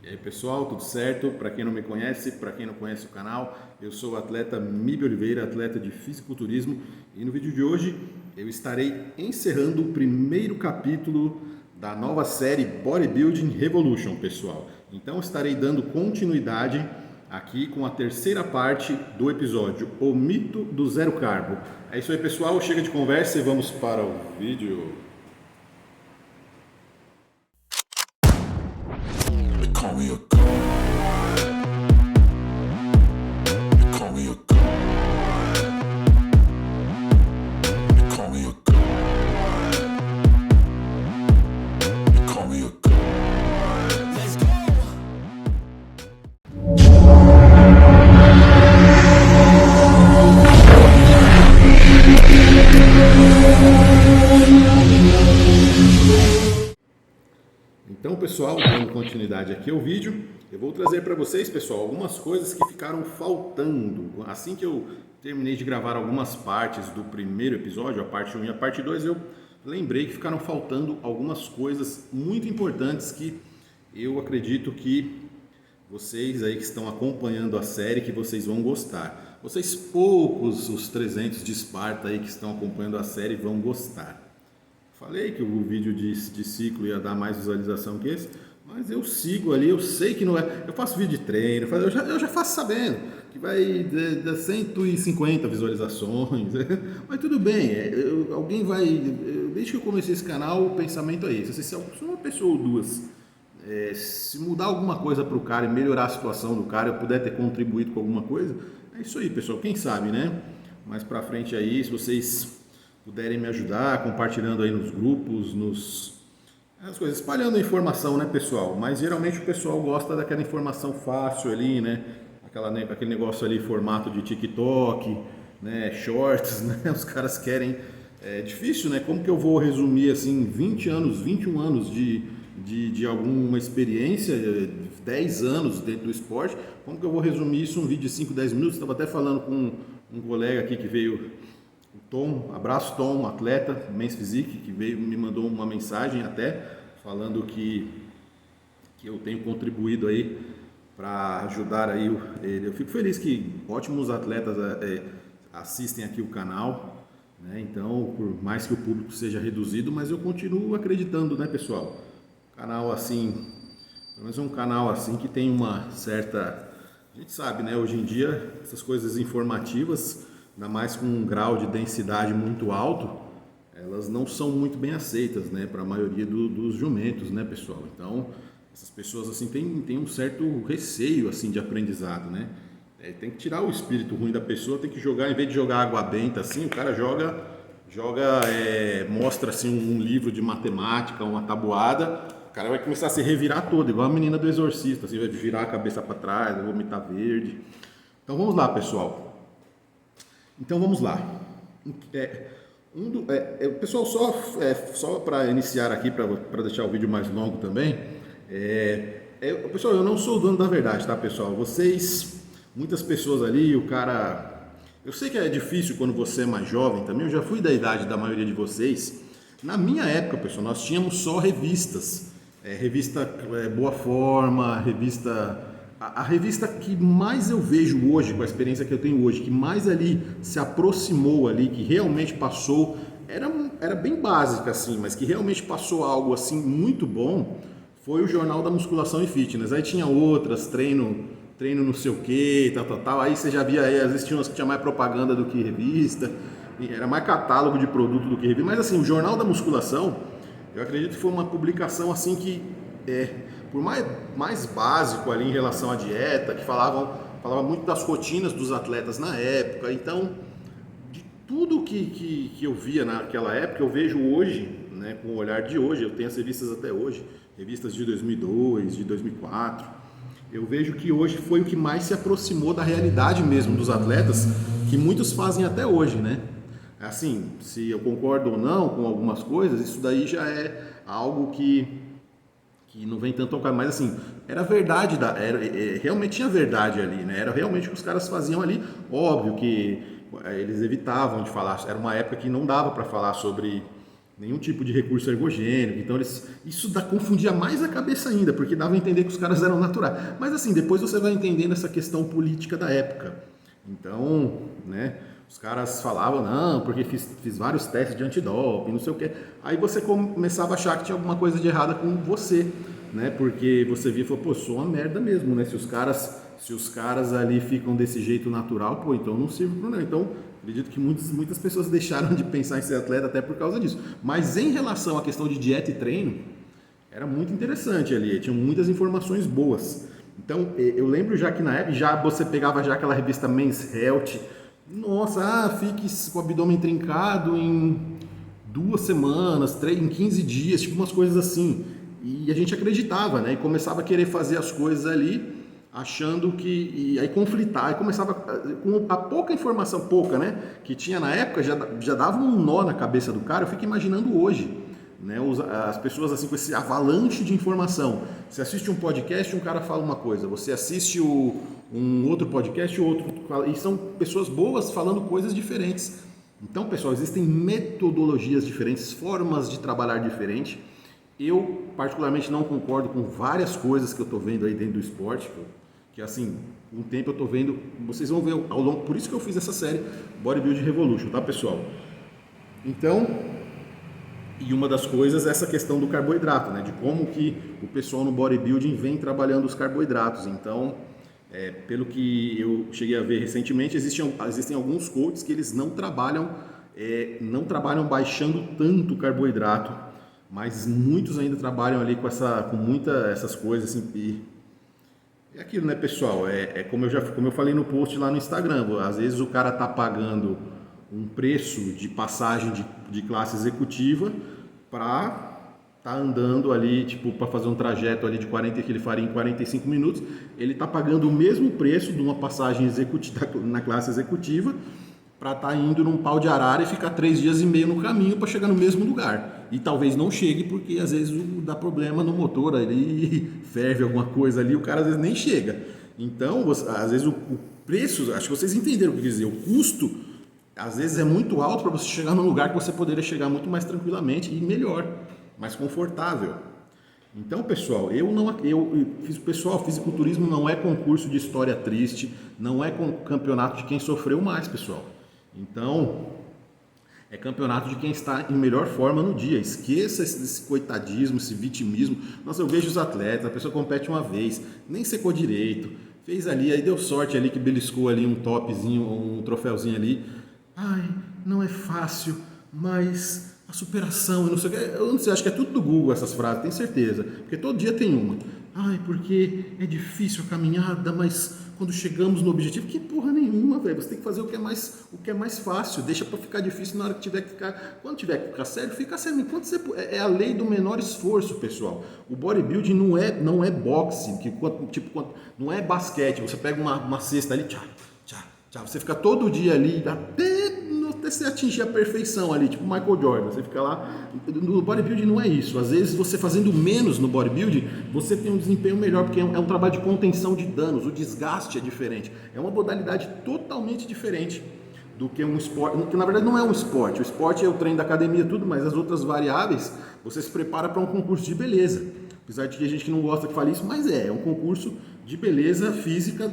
E aí pessoal, tudo certo? Para quem não me conhece, para quem não conhece o canal, eu sou o atleta Míbio Oliveira, atleta de fisiculturismo, e no vídeo de hoje eu estarei encerrando o primeiro capítulo da nova série Bodybuilding Revolution, pessoal. Então estarei dando continuidade aqui com a terceira parte do episódio, O Mito do Zero Carbo. É isso aí pessoal, chega de conversa e vamos para o vídeo. Call me a god. Call me a god. Call me a god. Call me a god. Let's go. Então, pessoal, dando continuidade aqui ao vídeo, eu vou trazer para vocês, pessoal, algumas coisas que ficaram faltando. Assim que eu terminei de gravar algumas partes do primeiro episódio, a parte 1 e a parte 2, eu lembrei que ficaram faltando algumas coisas muito importantes que eu acredito que vocês aí que estão acompanhando a série, que vocês vão gostar. Vocês poucos, os 300 de Esparta aí que estão acompanhando a série, vão gostar. Falei que o vídeo de ciclo ia dar mais visualização que esse, mas eu sigo ali, eu sei que não é. Eu faço vídeo de treino, eu já faço sabendo que vai dar 150 visualizações, mas tudo bem, alguém vai. Desde que eu comecei esse canal, o pensamento é esse. Se uma pessoa ou duas se mudar alguma coisa para o cara e melhorar a situação do cara, eu puder ter contribuído com alguma coisa, é isso aí, pessoal. Quem sabe, né? Mais pra frente aí, se vocês puderem me ajudar, compartilhando aí nos grupos, as coisas, espalhando a informação, né, pessoal? Mas geralmente o pessoal gosta daquela informação fácil ali, né? Aquele negócio ali, formato de TikTok, né? Shorts, né? Os caras querem. É difícil, né? Como que eu vou resumir assim 20 anos, 21 anos de alguma experiência, 10 anos dentro do esporte? Como que eu vou resumir isso em um vídeo de 5, 10 minutos? Estava até falando com um colega aqui que veio. Tom, abraço Tom, um atleta, Men's Physique, que veio, me mandou uma mensagem até falando que eu tenho contribuído aí para ajudar aí ele. Eu fico feliz que ótimos atletas assistem aqui o canal, né? Então, por mais que o público seja reduzido, mas eu continuo acreditando, né, pessoal? Canal assim, pelo menos é um canal assim que tem uma certa, a gente sabe, né? Hoje em dia essas coisas informativas, ainda mais com um grau de densidade muito alto, elas não são muito bem aceitas, né, para a maioria dos jumentos, né, pessoal? Então, essas pessoas assim têm um certo receio assim de aprendizado, né? Tem que tirar o espírito ruim da pessoa, tem que jogar, em vez de jogar água benta assim, o cara mostra assim um livro de matemática, uma tabuada, o cara vai começar a se revirar todo, igual a menina do Exorcista, assim, vai virar a cabeça para trás, vai vomitar verde. Então vamos lá, pessoal. Então vamos lá. Pessoal, só para iniciar aqui, para deixar o vídeo mais longo também, pessoal, eu não sou o dono da verdade, tá, pessoal? Muitas pessoas ali, o cara. Eu sei que é difícil quando você é mais jovem também, eu já fui da idade da maioria de vocês. Na minha época, pessoal, nós tínhamos só revistas. Revista Boa Forma, a revista que mais eu vejo hoje, com a experiência que eu tenho hoje, que mais ali se aproximou ali, que realmente passou, era bem básica assim, mas que realmente passou algo assim muito bom, foi o Jornal da Musculação e Fitness. Aí tinha outras, treino não sei o que, tal. Aí você já via aí, às vezes tinha umas que tinha mais propaganda do que revista, era mais catálogo de produto do que revista. Mas assim, o Jornal da Musculação, eu acredito que foi uma publicação assim que por mais básico ali em relação à dieta, que falava muito das rotinas dos atletas na época. Então, de tudo que eu via naquela época, eu vejo hoje, né, com o olhar de hoje, eu tenho as revistas até hoje, revistas de 2002, de 2004, eu vejo que hoje foi o que mais se aproximou da realidade mesmo dos atletas, que muitos fazem até hoje, né? Assim, se eu concordo ou não com algumas coisas, isso daí já é algo que não vem tanto ao caso, mas assim, era verdade, realmente tinha verdade ali, né? Era realmente o que os caras faziam ali. Óbvio que eles evitavam de falar, era uma época que não dava para falar sobre nenhum tipo de recurso ergogênico. Então isso confundia mais a cabeça ainda, porque dava a entender que os caras eram naturais. Mas assim, depois você vai entendendo essa questão política da época. Então, né, os caras falavam, não, porque fiz vários testes de antidoping, não sei o quê. Aí você começava a achar que tinha alguma coisa de errada com você, né? Porque você via e falou, pô, sou uma merda mesmo, né? Se os caras ali ficam desse jeito natural, pô, então eu não sirvo para nada. Então, acredito que muitas pessoas deixaram de pensar em ser atleta até por causa disso. Mas em relação à questão de dieta e treino, era muito interessante ali, tinha muitas informações boas. Então, eu lembro já que na época, já você pegava já aquela revista Men's Health, nossa, fique com o abdômen trincado em 2 semanas, em 15 dias, tipo umas coisas assim. E a gente acreditava, né? E começava a querer fazer as coisas ali, achando que... E aí conflitar, e começava... Com a pouca informação, né? Que tinha na época, já dava um nó na cabeça do cara, eu fico imaginando hoje, né? As pessoas assim com esse avalanche de informação. Você assiste um podcast, um cara fala uma coisa. Você assiste um outro podcast, outro fala, e são pessoas boas falando coisas diferentes. Então, pessoal, existem metodologias diferentes, formas de trabalhar diferente. Eu, particularmente, não concordo com várias coisas que eu estou vendo aí dentro do esporte, que assim, com o tempo eu estou vendo, vocês vão ver ao longo, por isso que eu fiz essa série Bodybuilding Revolution, tá, pessoal? Então, e uma das coisas é essa questão do carboidrato, né? De como que o pessoal no bodybuilding vem trabalhando os carboidratos. Então, pelo que eu cheguei a ver recentemente, existem alguns coaches que eles não trabalham baixando tanto carboidrato, mas muitos ainda trabalham ali com muitas essas coisas assim. E é aquilo, né, pessoal? Como eu falei no post lá no Instagram, às vezes o cara tá pagando um preço de passagem de classe executiva para tá andando ali, tipo, para fazer um trajeto ali de 40 que ele faria em 45 minutos, ele tá pagando o mesmo preço de uma passagem executiva na classe executiva para estar indo num pau de arara e ficar 3 dias e meio no caminho para chegar no mesmo lugar. E talvez não chegue porque às vezes dá problema no motor ali, ferve alguma coisa ali, o cara às vezes nem chega. Então, às vezes o preço, acho que vocês entenderam o que quer dizer, o custo às vezes é muito alto para você chegar num lugar que você poderia chegar muito mais tranquilamente e melhor, mais confortável. Então, pessoal, fisiculturismo não é concurso de história triste, não é campeonato de quem sofreu mais, pessoal. Então, é campeonato de quem está em melhor forma no dia. Esqueça esse coitadismo, esse vitimismo. Nossa, eu vejo os atletas, a pessoa compete uma vez, nem secou direito, fez ali, aí deu sorte ali que beliscou ali um topzinho, um troféuzinho ali. Ai, não é fácil, mas a superação, eu não sei o que, eu não sei, acho que é tudo do Google essas frases, tenho certeza, porque todo dia tem uma. Ai, porque é difícil a caminhada, mas quando chegamos no objetivo, que porra nenhuma, velho, você tem que fazer o que é mais fácil, deixa pra ficar difícil na hora que tiver que ficar, quando tiver que ficar sério, fica sério, enquanto você, é a lei do menor esforço, pessoal. O bodybuilding não é boxe, não é basquete, você pega uma cesta ali, tchau, você fica todo dia ali, até você atingir a perfeição ali, tipo Michael Jordan, você fica lá. No bodybuilding não é isso, às vezes você fazendo menos no bodybuilding, você tem um desempenho melhor, porque é um trabalho de contenção de danos, o desgaste é diferente, é uma modalidade totalmente diferente do que um esporte, que na verdade não é um esporte, o esporte é o treino da academia tudo, mas as outras variáveis, você se prepara para um concurso de beleza, apesar de que a gente que não gosta que fale isso, mas é um concurso de beleza física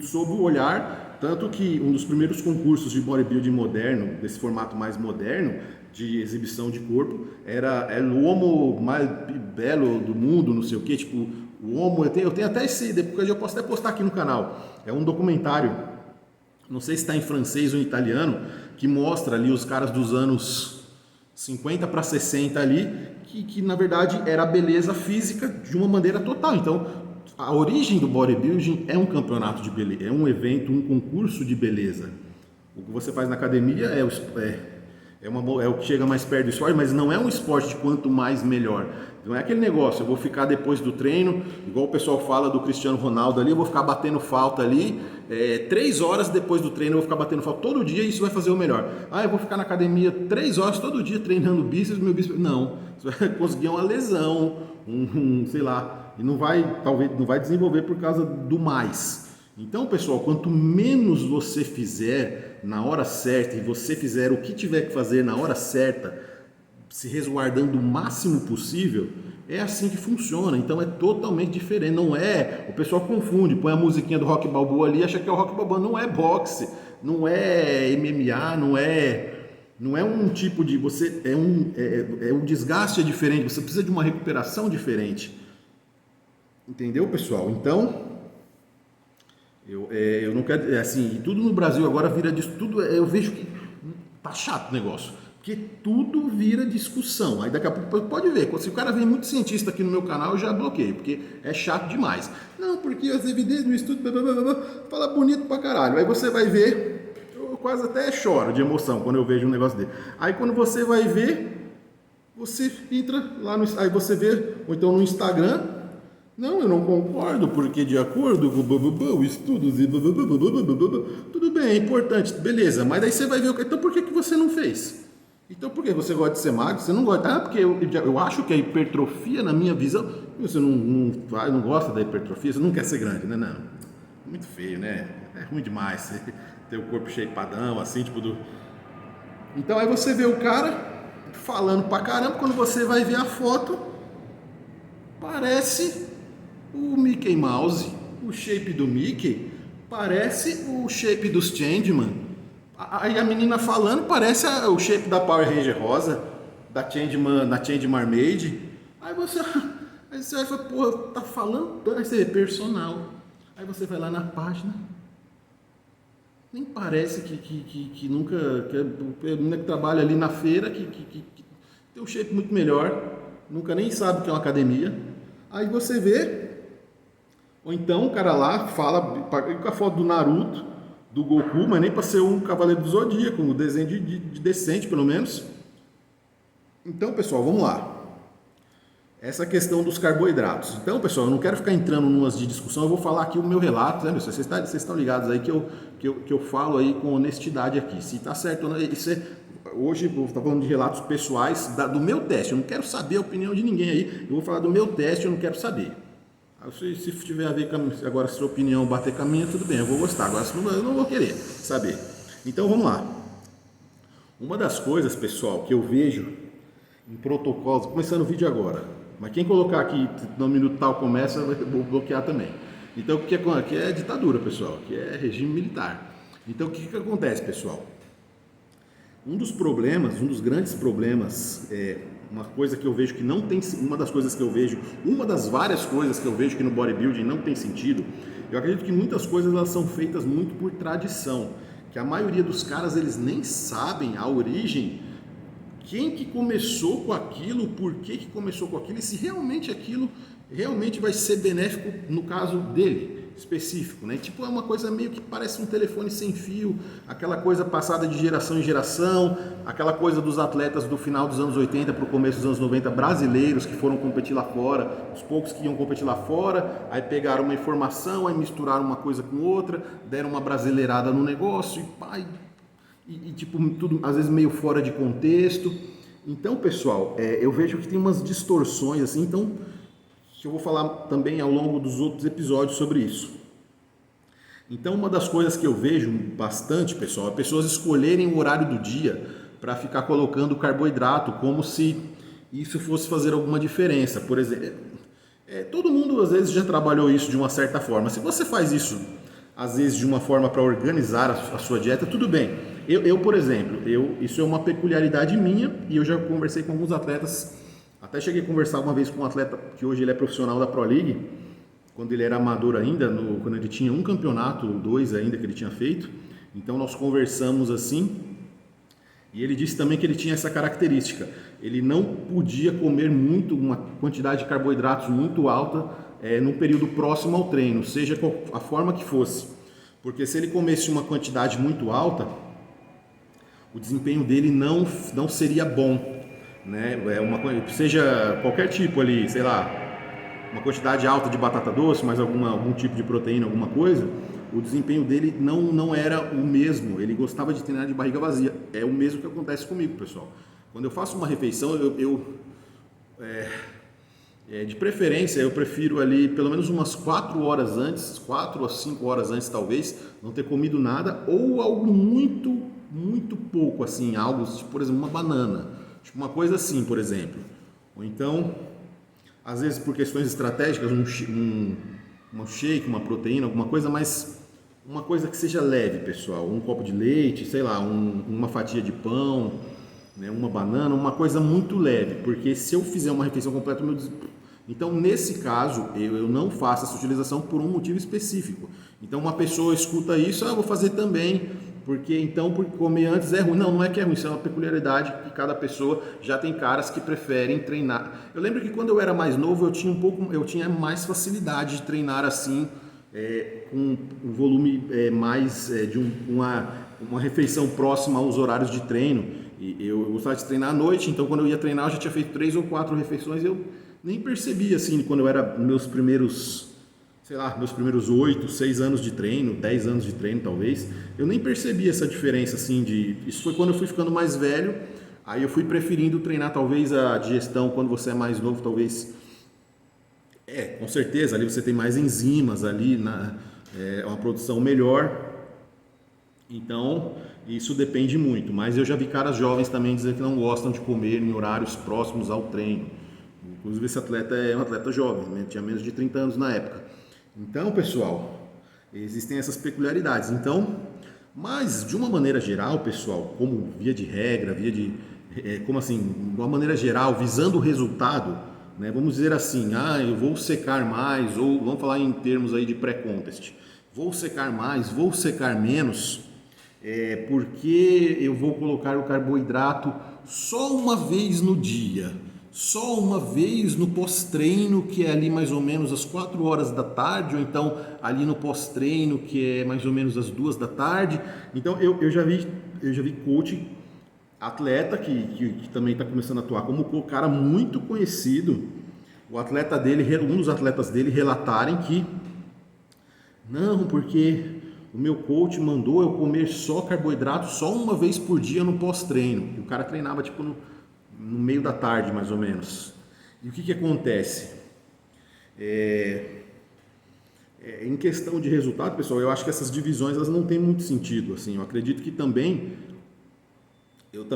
sob o olhar. Tanto que um dos primeiros concursos de bodybuilding moderno, desse formato mais moderno, de exibição de corpo, era o homo mais belo do mundo, não sei o que, tipo, o homo, eu tenho até esse, depois eu posso até postar aqui no canal, é um documentário, não sei se está em francês ou em italiano, que mostra ali os caras dos anos 50 para 60 ali, que na verdade era a beleza física de uma maneira total. Então, a origem do bodybuilding é um campeonato de beleza, é um evento, um concurso de beleza. O que você faz na academia é o que chega mais perto do esporte, mas não é um esporte de quanto mais melhor. Não é aquele negócio, eu vou ficar depois do treino, igual o pessoal fala do Cristiano Ronaldo ali, eu vou ficar batendo falta ali, 3 horas depois do treino eu vou ficar batendo falta todo dia e isso vai fazer o melhor. Eu vou ficar na academia 3 horas todo dia treinando bíceps, meu bíceps... Não, você vai conseguir uma lesão, sei lá... E talvez não vai desenvolver por causa do mais. Então, pessoal, quanto menos você fizer na hora certa e você fizer o que tiver que fazer na hora certa, se resguardando o máximo possível, é assim que funciona. Então é totalmente diferente. Não é, o pessoal confunde, põe a musiquinha do Rock Balboa ali, acha que é o Rock Balboa. Não é boxe, não é MMA, não é um tipo de, você o desgaste é diferente, você precisa de uma recuperação diferente. Entendeu, pessoal? Então eu não quero, assim, tudo no Brasil agora vira disso, tudo, eu vejo que tá chato o negócio, porque tudo vira discussão. Aí daqui a pouco pode ver, se o cara vem muito cientista aqui no meu canal, eu já bloqueio, porque é chato demais. Não, porque as evidências no estudo, blá, blá, blá, blá, fala bonito pra caralho. Aí você vai ver, eu quase até choro de emoção quando eu vejo um negócio dele. Aí quando você vai ver, você entra lá no, aí você vê, ou então no Instagram, não, eu não concordo, porque de acordo com estudos e tudo bem, é importante, beleza, mas daí você vai ver, então por que você não fez? Então por que você gosta de ser magro? Você não gosta? Ah, porque eu acho que a hipertrofia, na minha visão, você não gosta da hipertrofia, você não quer ser grande, né? Não, muito feio, né? É ruim demais você ter o corpo shapeadão, assim, tipo do... Então aí você vê o cara falando pra caramba, quando você vai ver a foto, parece o Mickey Mouse, o shape do Mickey, parece o shape dos Changeman. Aí a menina falando, parece o shape da Power Ranger rosa, da Changeman Mermaid. Aí você vai falar, pô, tá falando, aí você é personal. Aí você vai lá na página, nem parece que nunca, que a menina que trabalha ali na feira, que tem um shape muito melhor, nunca nem sabe o que é uma academia. Aí você vê, ou então o cara lá fala com a foto do Naruto, do Goku, mas nem para ser um Cavaleiro do Zodíaco, um desenho de decente pelo menos. Então, pessoal, vamos lá. Essa questão dos carboidratos. Então, pessoal, eu não quero ficar entrando numas de discussão, eu vou falar aqui o meu relato, né? Vocês estão ligados aí que eu falo aí com honestidade aqui. Se tá certo ou não, hoje eu estou falando de relatos pessoais do meu teste, eu não quero saber a opinião de ninguém aí, eu vou falar do meu teste, eu não quero saber. Se tiver a ver com agora, se a sua opinião bater com a minha, tudo bem, eu vou gostar, agora eu não vou querer saber. Então vamos lá. Uma das coisas, pessoal, que eu vejo em protocolos, começando o vídeo agora, mas quem colocar aqui no minuto tal começa, eu vou bloquear também. Então o que aqui é ditadura, pessoal, aqui é regime militar. Então o que acontece, pessoal? Um dos grandes problemas, uma coisa que eu vejo que não tem, uma das várias coisas que eu vejo que no bodybuilding não tem sentido, eu acredito que muitas coisas elas são feitas muito por tradição, que a maioria dos caras eles nem sabem a origem, quem que começou com aquilo, por que começou com aquilo e se realmente aquilo realmente vai ser benéfico no caso dele específico, né? Tipo, é uma coisa meio que parece um telefone sem fio, aquela coisa passada de geração em geração, aquela coisa dos atletas do final dos anos 80 para o começo dos anos 90 brasileiros que foram competir lá fora, os poucos que iam competir lá fora, aí pegaram uma informação, aí misturaram uma coisa com outra, deram uma brasileirada no negócio e tipo, tudo às vezes meio fora de contexto. Então, pessoal, eu vejo que tem umas distorções assim, então que eu vou falar também ao longo dos outros episódios sobre isso. Então, uma das coisas que eu vejo bastante, pessoal, é pessoas escolherem o horário do dia para ficar colocando carboidrato, como se isso fosse fazer alguma diferença. Por exemplo, todo mundo às vezes já trabalhou isso de uma certa forma. Se você faz isso, às vezes, de uma forma para organizar a sua dieta, tudo bem. Eu, por exemplo, isso é uma peculiaridade minha e eu já conversei com alguns atletas. Até cheguei a conversar uma vez com um atleta que hoje ele é profissional da Pro League, quando ele era amador ainda, quando ele tinha um campeonato, 2 ainda que ele tinha feito. Então nós conversamos assim, e ele disse também que ele tinha essa característica. Ele não podia comer uma quantidade de carboidratos muito alta num período próximo ao treino, seja a forma que fosse. Porque se ele comesse uma quantidade muito alta, o desempenho dele não seria bom. Né? Seja qualquer tipo ali, sei lá, uma quantidade alta de batata doce, mais algum tipo de proteína, alguma coisa, o desempenho dele não era o mesmo, ele gostava de treinar de barriga vazia. É o mesmo que acontece comigo, pessoal. Quando eu faço uma refeição, de preferência, eu prefiro ali pelo menos umas 4 horas antes, 4 a 5 horas antes talvez, não ter comido nada, ou algo muito, muito pouco, assim, algo, tipo, por exemplo, uma banana. Tipo uma coisa assim, por exemplo. Ou então, às vezes por questões estratégicas, um shake, uma proteína, alguma coisa, mas uma coisa que seja leve, pessoal. Um copo de leite, sei lá, uma fatia de pão, né, uma banana, uma coisa muito leve, porque se eu fizer uma refeição completa, então nesse caso eu não faço essa utilização por um motivo específico. Então uma pessoa escuta isso, vou fazer também, porque comer antes é ruim. Não, não é que é ruim, isso é uma peculiaridade que cada pessoa, já tem caras que preferem treinar. Eu lembro que quando eu era mais novo eu tinha mais facilidade de treinar assim, com um volume uma refeição próxima aos horários de treino. E eu gostava de treinar à noite, então quando eu ia treinar eu já tinha feito 3 ou 4 refeições, eu nem percebia assim, quando eu era meus primeiros 8, 6 anos de treino, 10 anos de treino talvez, eu nem percebia essa diferença assim isso foi quando eu fui ficando mais velho, aí eu fui preferindo treinar talvez a digestão quando você é mais novo, talvez, com certeza, ali você tem mais enzimas ali, uma produção melhor, então isso depende muito, mas eu já vi caras jovens também dizer que não gostam de comer em horários próximos ao treino. Inclusive esse atleta é um atleta jovem, né? Tinha menos de 30 anos na época. Então, pessoal, existem essas peculiaridades. Então, mas de uma maneira geral, pessoal, como via de regra, como assim, de uma maneira geral, visando o resultado, né? Vamos dizer assim, eu vou secar mais, ou vamos falar em termos aí de pré-contest, vou secar mais, vou secar menos, porque eu vou colocar o carboidrato só uma vez no dia, só uma vez no pós-treino, que é ali mais ou menos às 4 horas da tarde, ou então ali no pós-treino, que é mais ou menos às 2 da tarde. Então eu já vi coach, atleta que também está começando a atuar como cara muito conhecido, um dos atletas dele relatarem que não, porque o meu coach mandou eu comer só carboidrato só uma vez por dia no pós-treino. O cara treinava tipo no meio da tarde, mais ou menos. E o que acontece? Em questão de resultado, pessoal, eu acho que essas divisões elas não têm muito sentido. Assim, eu acredito que também eu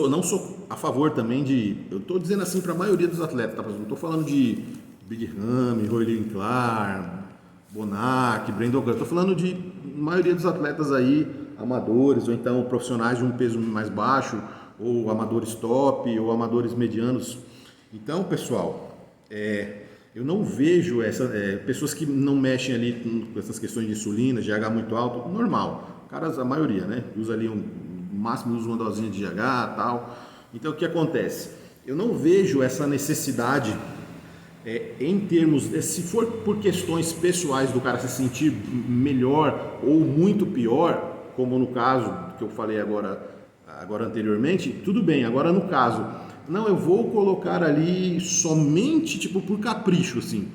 não sou a favor também eu estou dizendo assim para a maioria dos atletas, tá? Não estou falando de Big Ramy, Roy Clark, Bonac, Brandon, eu estou falando de maioria dos atletas aí, amadores, ou então profissionais de um peso mais baixo, ou amadores top, ou amadores medianos. Então, pessoal, eu não vejo pessoas que não mexem ali com essas questões de insulina, GH muito alto, normal. Caras, a maioria, né? Usa ali no máximo usa uma dosinha de GH e tal. Então, o que acontece? Eu não vejo essa necessidade em termos, se for por questões pessoais do cara se sentir melhor ou muito pior, como no caso que eu falei agora anteriormente, tudo bem. Agora no caso, não, eu vou colocar ali somente tipo por capricho, assim.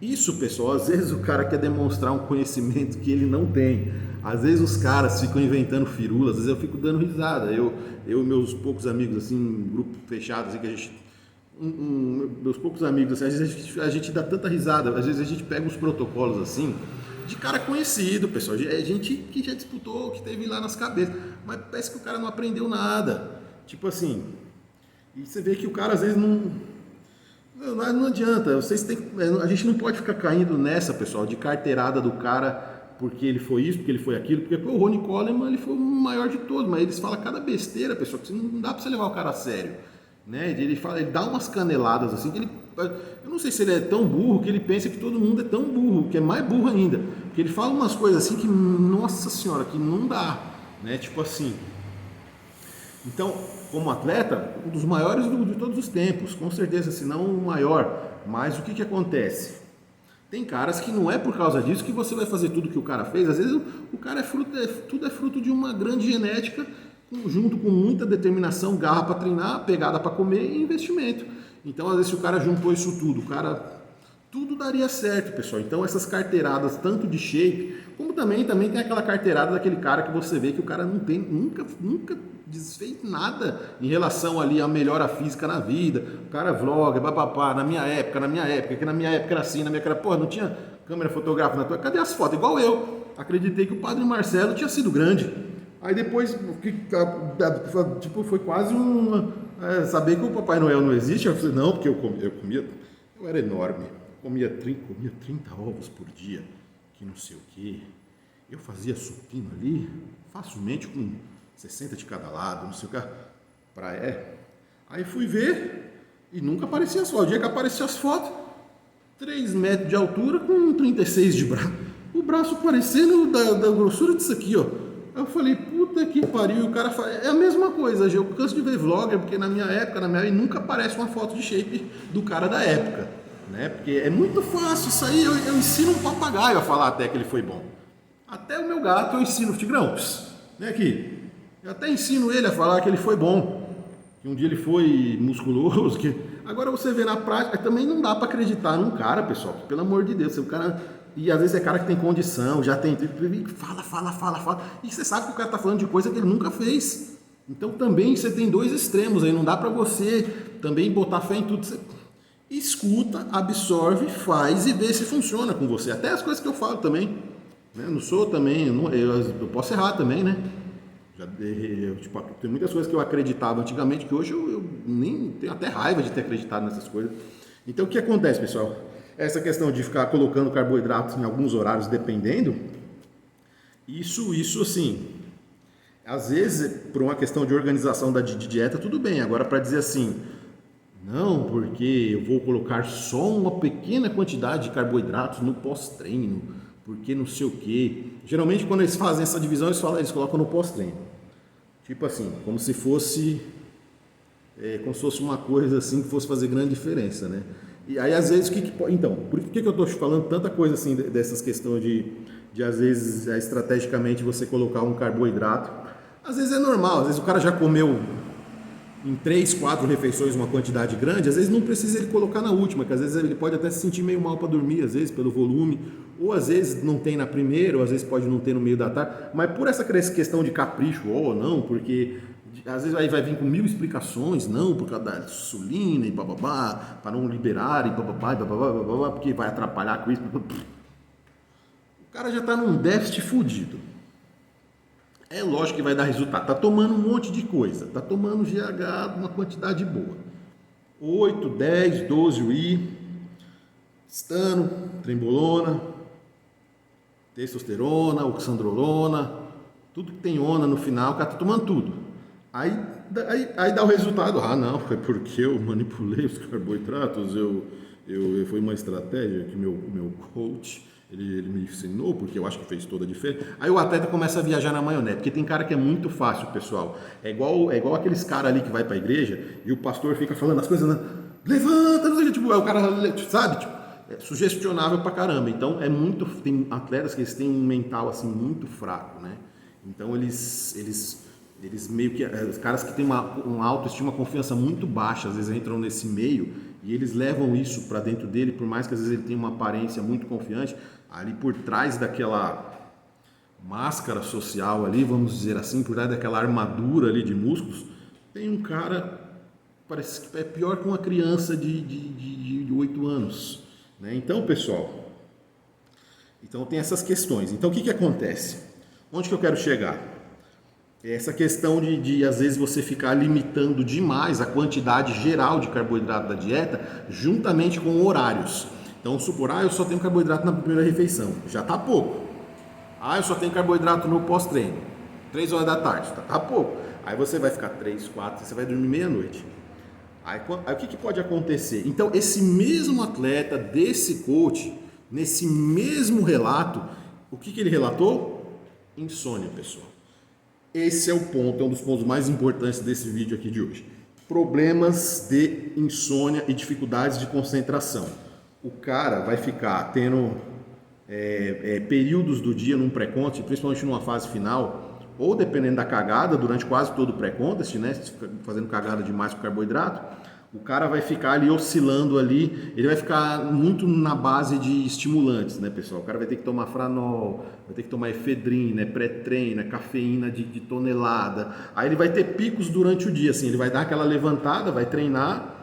Isso, pessoal, às vezes o cara quer demonstrar um conhecimento que ele não tem. Às vezes os caras ficam inventando firulas, às vezes eu fico dando risada. Eu e meus poucos amigos, assim, um grupo fechado, assim, que a gente... meus poucos amigos, assim, às vezes a gente dá tanta risada, às vezes a gente pega uns protocolos, assim, de cara conhecido, pessoal, gente que já disputou, que teve lá nas cabeças, mas parece que o cara não aprendeu nada. Tipo assim, e você vê que o cara às vezes não adianta, a gente não pode ficar caindo nessa, pessoal, de carteirada do cara porque ele foi isso, porque ele foi aquilo, porque o Ronnie Coleman ele foi o maior de todos, mas eles falam cada besteira, pessoal, que não dá pra você levar o cara a sério, né? Ele dá umas caneladas assim, que eu não sei se ele é tão burro que ele pensa que todo mundo é tão burro, que é mais burro ainda, porque ele fala umas coisas assim que, nossa senhora, que não dá, né? Tipo assim. Então, como atleta, um dos maiores de todos os tempos, com certeza, se não o maior. Mas o que acontece? Tem caras que não é por causa disso que você vai fazer tudo que o cara fez. Às vezes o cara tudo é fruto de uma grande genética, junto com muita determinação, garra para treinar, pegada para comer e investimento. Então, às vezes, se o cara juntou isso tudo, tudo daria certo, pessoal. Então, essas carteiradas, tanto de shape, como também tem aquela carteirada daquele cara que você vê que o cara não tem, nunca desfez nada em relação ali à melhora física na vida. O cara vloga, papapá, na minha época, que na minha época era assim, porra, não tinha câmera fotográfica na tua, cadê as fotos? Igual eu, acreditei que o Padre Marcelo tinha sido grande. Aí depois, tipo, foi quase saber que o Papai Noel não existe? Eu falei, não, porque eu era enorme, comia 30 ovos por dia, que não sei o quê. Eu fazia supino ali, facilmente com 60 de cada lado, não sei o que. Aí fui ver e nunca aparecia as fotos. O dia que apareciam as fotos, 3 metros de altura com 36 de braço. O braço parecendo da grossura disso aqui, ó. Eu falei, puta que pariu. E o cara fala, é a mesma coisa, eu canso de ver vlogger, porque na minha época, nunca aparece uma foto de shape do cara da época, né? Porque é muito fácil isso aí. Eu ensino um papagaio a falar até que ele foi bom. Até o meu gato eu ensino, Tigrão, vem aqui. Eu até ensino ele a falar que ele foi bom, que um dia ele foi musculoso. Agora você vê na prática, também não dá para acreditar num cara, pessoal, que, pelo amor de Deus, o cara... E às vezes é cara que tem condição, já tem... Fala. E você sabe que o cara tá falando de coisa que ele nunca fez. Então também você tem 2 extremos aí, não dá para você também botar fé em tudo. Você escuta, absorve, faz e vê se funciona com você. Até as coisas que eu falo também. Não sou também, eu posso errar também, né? Tem muitas coisas que eu acreditava antigamente que hoje eu nem tenho até raiva de ter acreditado nessas coisas. Então o que acontece, pessoal? Essa questão de ficar colocando carboidratos em alguns horários dependendo, isso assim, às vezes por uma questão de organização de dieta tudo bem, agora para dizer assim, não, porque eu vou colocar só uma pequena quantidade de carboidratos no pós-treino, porque não sei o que. Geralmente quando eles fazem essa divisão eles colocam no pós-treino. Tipo assim, como se fosse uma coisa assim que fosse fazer grande diferença, né? E aí às vezes então, por que eu estou falando tanta coisa assim dessas questões de às vezes estrategicamente você colocar um carboidrato? Às vezes é normal, às vezes o cara já comeu em 3, 4 refeições uma quantidade grande, às vezes não precisa ele colocar na última, que às vezes ele pode até se sentir meio mal para dormir, às vezes pelo volume, ou às vezes não tem na primeira, ou às vezes pode não ter no meio da tarde, mas por essa questão de capricho, ou não, porque às vezes aí vai vir com 1000 explicações, não, por causa da insulina e bababá, para não liberar e bababá, porque vai atrapalhar com isso. O cara já está num déficit fudido. É lógico que vai dar resultado. Tá tomando um monte de coisa. Tá tomando GH uma quantidade boa. 8, 10, 12 UI, estano, trembolona, testosterona, oxandrolona, tudo que tem ona no final, o cara tá tomando tudo. Aí dá o resultado. Ah, não, foi porque eu manipulei os carboidratos, foi uma estratégia que meu coach... Ele me ensinou, porque eu acho que fez toda a diferença. Aí o atleta começa a viajar na maionese, porque tem cara que é muito fácil, pessoal. É igual aqueles caras ali que vai pra igreja e o pastor fica falando as coisas, levanta, tipo, o cara, sabe, tipo, é sugestionável pra caramba. Então tem atletas que eles têm um mental assim muito fraco, né? Então eles meio que, os caras que têm uma autoestima, confiança muito baixa, às vezes entram nesse meio e eles levam isso para dentro dele, por mais que às vezes ele tenha uma aparência muito confiante, ali por trás daquela máscara social ali, vamos dizer assim, por trás daquela armadura ali de músculos, tem um cara, parece que é pior que uma criança de 8 anos, né? Então, pessoal, tem essas questões. Então, o que acontece? Onde que eu quero chegar? Essa questão de às vezes você ficar limitando demais a quantidade geral de carboidrato da dieta, juntamente com horários. Então, supor, eu só tenho carboidrato na primeira refeição, já tá pouco. Eu só tenho carboidrato no pós-treino, 3 horas da tarde, tá pouco. Aí você vai ficar 3, 4, você vai dormir meia-noite. Aí o que pode acontecer? Então, esse mesmo atleta, desse coach, nesse mesmo relato, o que ele relatou? Insônia, pessoal. Esse é o ponto, é um dos pontos mais importantes desse vídeo aqui de hoje. Problemas de insônia e dificuldades de concentração. O cara vai ficar tendo períodos do dia num pré-contest, principalmente numa fase final, ou dependendo da cagada, durante quase todo o pré-contest, né, fazendo cagada demais com carboidrato, o cara vai ficar ali oscilando ali, ele vai ficar muito na base de estimulantes, né, pessoal? O cara vai ter que tomar Franol, vai ter que tomar efedrina, pré-treino, cafeína de tonelada. Aí ele vai ter picos durante o dia, assim, ele vai dar aquela levantada, vai treinar,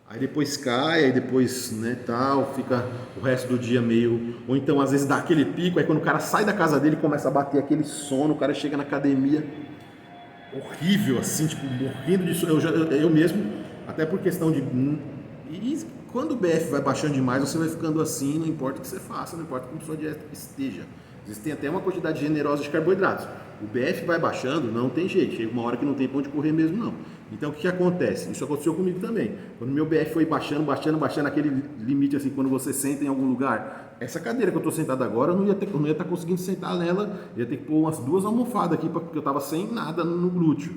aí depois cai, aí depois, né, tal, fica o resto do dia meio... Ou então, às vezes, dá aquele pico, aí quando o cara sai da casa dele, começa a bater aquele sono, o cara chega na academia, horrível, assim, tipo, morrendo de sono. Eu mesmo, até por questão de... E quando o BF vai baixando demais, você vai ficando assim, não importa o que você faça, não importa como sua dieta esteja. Existem até uma quantidade generosa de carboidratos. O BF vai baixando, não tem jeito. Chega uma hora que não tem pra onde correr mesmo, não. Então, o que acontece? Isso aconteceu comigo também. Quando meu BF foi baixando, aquele limite, assim, quando você senta em algum lugar. Essa cadeira que eu tô sentado agora, eu não ia estar conseguindo sentar nela. Eu ia ter que pôr umas 2 almofadas aqui, porque eu tava sem nada no glúteo.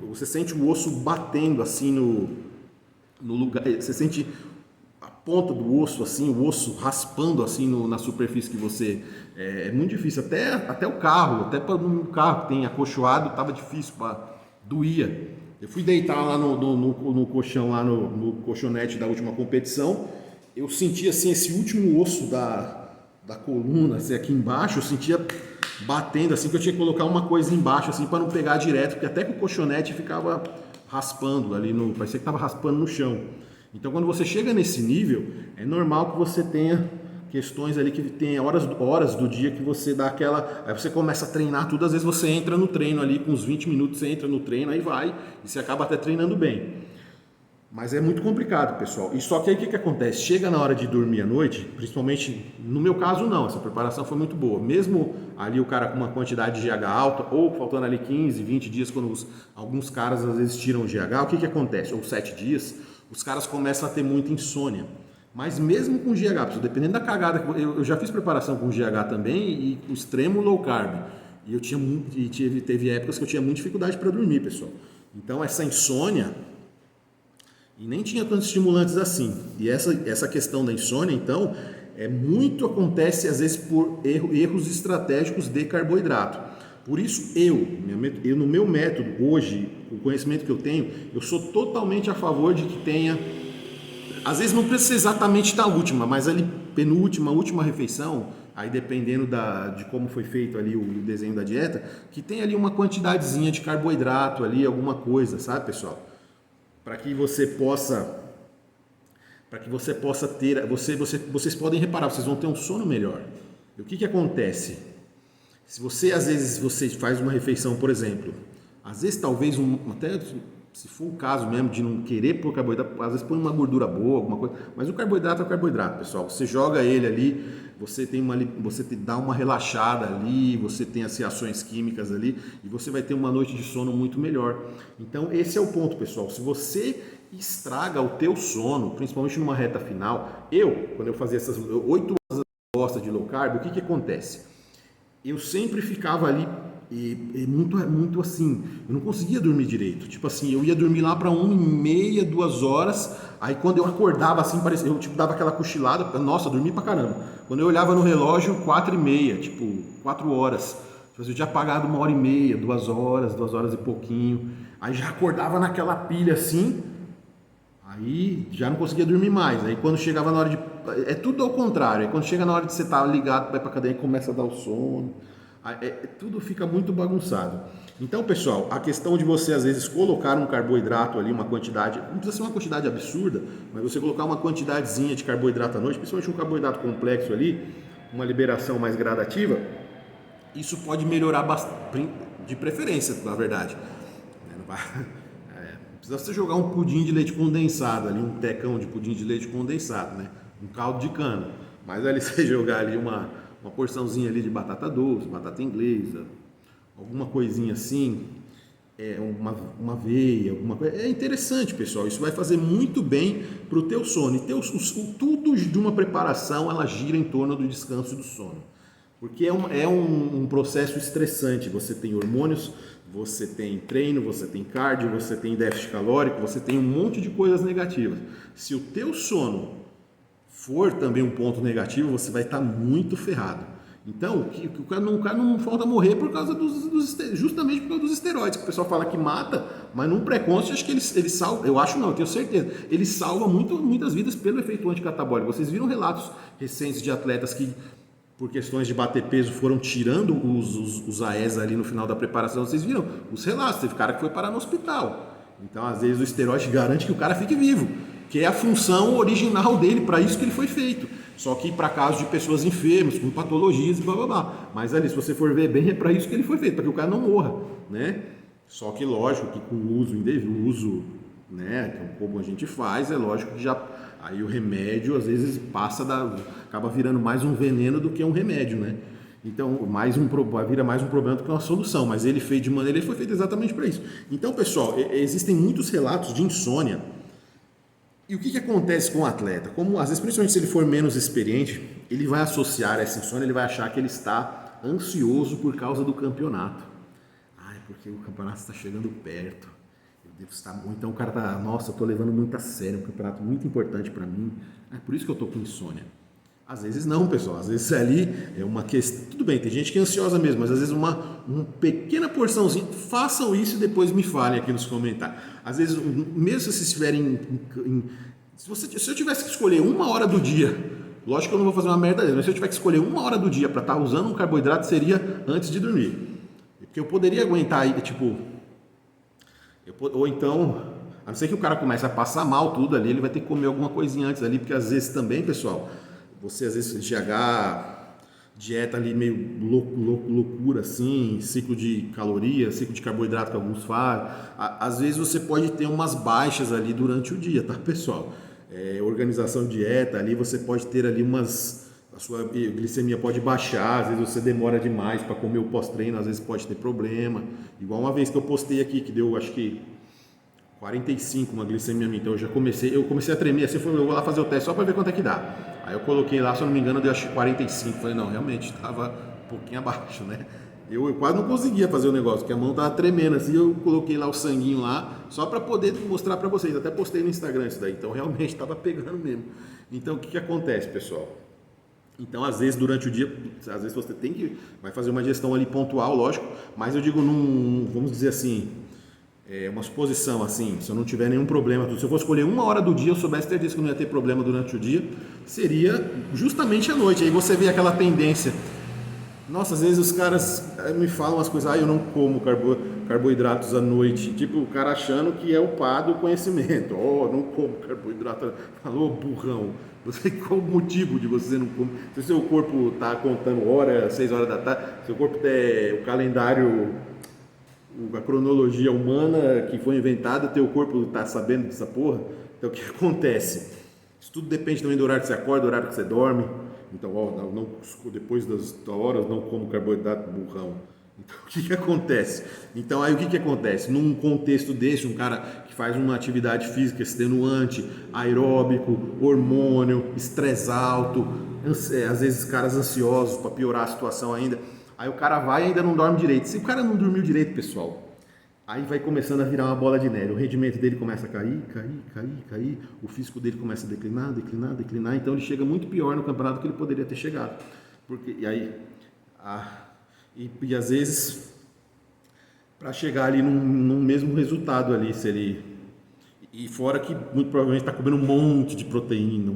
Você sente o osso batendo, assim, no lugar. Você sente a ponta do osso, assim, o osso raspando, assim, na superfície que você... É muito difícil. Até o carro, até para um carro que tem acolchoado, tava difícil, doía. Eu fui deitar lá no colchão, lá no colchonete da última competição. Eu senti, assim, esse último osso da coluna, assim, aqui embaixo, eu sentia batendo, assim, que eu tinha que colocar uma coisa embaixo, assim, para não pegar direto, porque até que o colchonete ficava raspando ali, parecia que estava raspando no chão. Então, quando você chega nesse nível, é normal que você tenha questões ali que tem horas do dia que você dá aquela... Aí você começa a treinar tudo, às vezes você entra no treino ali, com uns 20 minutos você entra no treino, aí vai, e você acaba até treinando bem. Mas é muito complicado, pessoal. E só que aí o que acontece? Chega na hora de dormir à noite, principalmente, no meu caso não, essa preparação foi muito boa. Mesmo ali o cara com uma quantidade de GH alta, ou faltando ali 15, 20 dias, quando alguns caras às vezes tiram o GH, o que acontece? Ou 7 dias, os caras começam a ter muita insônia. Mas mesmo com GH, dependendo da cagada, eu já fiz preparação com GH também e com extremo low carb. E teve épocas que eu tinha muita dificuldade para dormir, pessoal. Então essa insônia, e nem tinha tantos estimulantes assim. E essa questão da insônia, então, acontece às vezes por erros estratégicos de carboidrato. Por isso eu no meu método hoje, o conhecimento que eu tenho, eu sou totalmente a favor de que tenha... Às vezes não precisa ser exatamente da última, mas ali penúltima, última refeição, aí dependendo de como foi feito ali o desenho da dieta, que tem ali uma quantidadezinha de carboidrato ali, alguma coisa, sabe, pessoal? Para que você possa ter, vocês podem reparar, vocês vão ter um sono melhor. E o que acontece? Se você, às vezes, você faz uma refeição, por exemplo, às vezes talvez até... Se for o caso mesmo de não querer pôr carboidrato, às vezes põe uma gordura boa, alguma coisa, mas o carboidrato é o carboidrato, pessoal. Você joga ele ali, você dá uma relaxada ali, você tem as reações químicas ali e você vai ter uma noite de sono muito melhor. Então esse é o ponto, pessoal. Se você estraga o teu sono, principalmente numa reta final, quando eu fazia essas 8 horas de low carb, o que acontece? Eu sempre ficava ali muito assim, eu não conseguia dormir direito, tipo assim, eu ia dormir lá para 1h30, 2 horas, aí quando eu acordava assim, parecia, eu tipo dava aquela cochilada, nossa, dormi pra caramba, quando eu olhava no relógio, 4h30, tipo, 4 horas, eu tinha apagado 1h30, 2 horas e pouquinho, aí já acordava naquela pilha assim, aí já não conseguia dormir mais, aí quando chegava na hora de, é tudo ao contrário, aí quando chega na hora de você estar ligado, vai pra cadeia e começa a dar o sono, tudo fica muito bagunçado. Então, pessoal, a questão de você às vezes colocar um carboidrato ali, uma quantidade, não precisa ser uma quantidade absurda, mas você colocar uma quantidadezinha de carboidrato à noite, principalmente um carboidrato complexo ali, uma liberação mais gradativa, isso pode melhorar bastante, de preferência, na verdade. Não precisa você jogar um pudim de leite condensado ali, um tecão de pudim de leite condensado, né? Um caldo de cana, mas ali você jogar ali uma porçãozinha ali de batata doce, batata inglesa, alguma coisinha assim, uma aveia, alguma coisa. É interessante, pessoal. Isso vai fazer muito bem para o teu sono. E tudo de uma preparação, ela gira em torno do descanso e do sono. Porque é um processo estressante. Você tem hormônios, você tem treino, você tem cardio, você tem déficit calórico, você tem um monte de coisas negativas. Se o teu sono for também um ponto negativo, você vai estar muito ferrado. Então, o cara não falta morrer por causa justamente por causa dos esteroides, que o pessoal fala que mata, mas num pré-conceito acho que ele salva, eu acho não, eu tenho certeza, ele salva muitas vidas pelo efeito anticatabólico. Vocês viram relatos recentes de atletas que, por questões de bater peso, foram tirando os AES ali no final da preparação. Vocês viram os relatos, teve cara que foi parar no hospital. Então, às vezes, o esteroide garante que o cara fique vivo, que é a função original dele, para isso que ele foi feito. Só que para casos de pessoas enfermas, com patologias e blá blá blá. Mas ali, se você for ver bem, é para isso que ele foi feito, para que o cara não morra, né? Só que lógico que com o uso indevido, uso, né, como a gente faz, é lógico que já aí o remédio às vezes acaba virando mais um veneno do que um remédio, né? Então, vira mais um problema do que uma solução, mas ele foi feito exatamente para isso. Então, pessoal, existem muitos relatos de insônia. E o que acontece com o atleta? Como às vezes, principalmente se ele for menos experiente, ele vai associar essa insônia, ele vai achar que ele está ansioso por causa do campeonato. Porque o campeonato está chegando perto. Eu devo estar muito. Então o cara tá, nossa, eu tô levando muito a sério, um campeonato muito importante para mim. É por isso que eu tô com insônia. Às vezes não, pessoal. Às vezes ali é uma questão. Tudo bem, tem gente que é ansiosa mesmo, mas às vezes uma pequena porçãozinha. Façam isso e depois me falem aqui nos comentários. Às vezes, mesmo se vocês estiverem. Se eu tivesse que escolher 1 hora do dia, lógico que eu não vou fazer uma merda dessa, mas se eu tivesse que escolher 1 hora do dia para estar usando um carboidrato, seria antes de dormir. Porque eu poderia aguentar aí, tipo. Ou então, a não ser que o cara comece a passar mal tudo ali, ele vai ter que comer alguma coisinha antes ali, porque às vezes também, pessoal, você às vezes GH, dieta ali meio loucura assim, ciclo de calorias, ciclo de carboidrato que alguns fazem, às vezes você pode ter umas baixas ali durante o dia, tá, pessoal? Organização de dieta ali, você pode ter ali a sua glicemia pode baixar, às vezes você demora demais para comer o pós-treino, às vezes pode ter problema. Igual uma vez que eu postei aqui, que deu acho que 45 uma glicemia minha, então eu comecei a tremer, assim, eu vou lá fazer o teste só para ver quanto é que dá. Aí eu coloquei lá, se eu não me engano, deu acho que 45, falei, não, realmente estava um pouquinho abaixo, né? Eu quase não conseguia fazer o negócio, porque a mão tava tremendo assim, eu coloquei lá o sanguinho lá, só para poder mostrar para vocês, até postei no Instagram isso daí, então realmente estava pegando mesmo. Então o que acontece, pessoal? Então, às vezes, durante o dia, às vezes você vai fazer uma digestão ali pontual, lógico, mas eu digo, vamos dizer assim, uma suposição assim, se eu não tiver nenhum problema, se eu fosse escolher 1 hora do dia, eu soubesse ter dito que eu não ia ter problema durante o dia, seria justamente à noite. Aí você vê aquela tendência. Nossa, às vezes os caras me falam umas coisas, eu não como carboidratos à noite, tipo o cara achando que é o pá do conhecimento, não como carboidrato, falou burrão, qual o motivo de você não comer? Se o seu corpo está contando 6 horas da tarde, seu corpo tem o calendário, a cronologia humana que foi inventada, teu corpo está sabendo dessa porra, então o que acontece? Isso tudo depende também do horário que você acorda, do horário que você dorme. Então, depois das horas, não como carboidrato burrão. Então, o que acontece? Então, aí o que acontece? Num contexto desse, um cara que faz uma atividade física extenuante, aeróbico, hormônio, estresse alto, às vezes caras ansiosos para piorar a situação ainda, aí o cara vai e ainda não dorme direito. Se o cara não dormiu direito, pessoal, aí vai começando a virar uma bola de neve, o rendimento dele começa a cair, o físico dele começa a declinar, então ele chega muito pior no campeonato do que ele poderia ter chegado. E às vezes, para chegar ali num mesmo resultado ali, e fora que muito provavelmente está comendo um monte de proteína,